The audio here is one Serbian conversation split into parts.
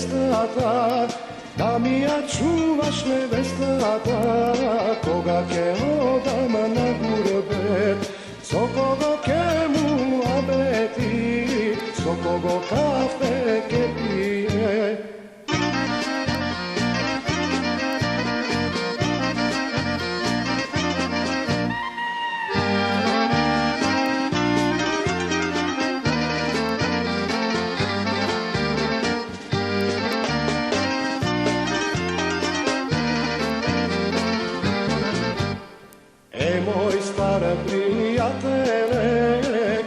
nevestata, da mi ja čuvaš nevestata, koga ke odam na gurbet, so kogo ke mu abeti, so kogo kafe ke pije. Moj star prijatele,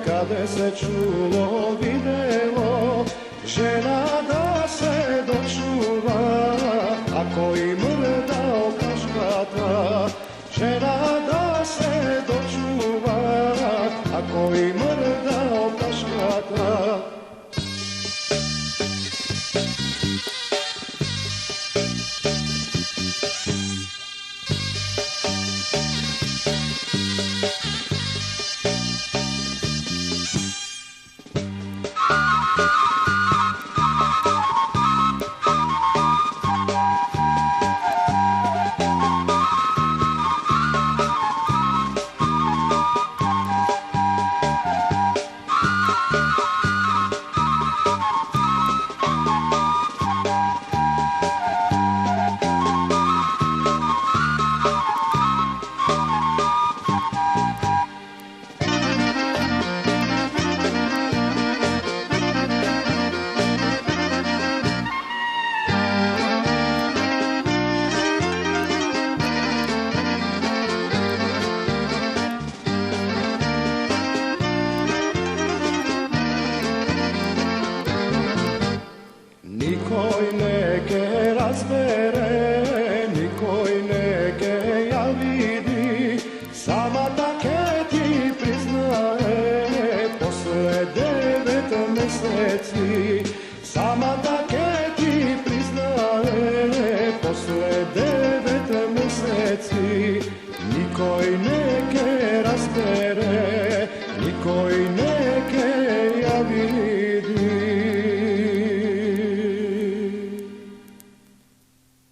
kada se čulo videlo, žena da se dočuva, ako i mrtvo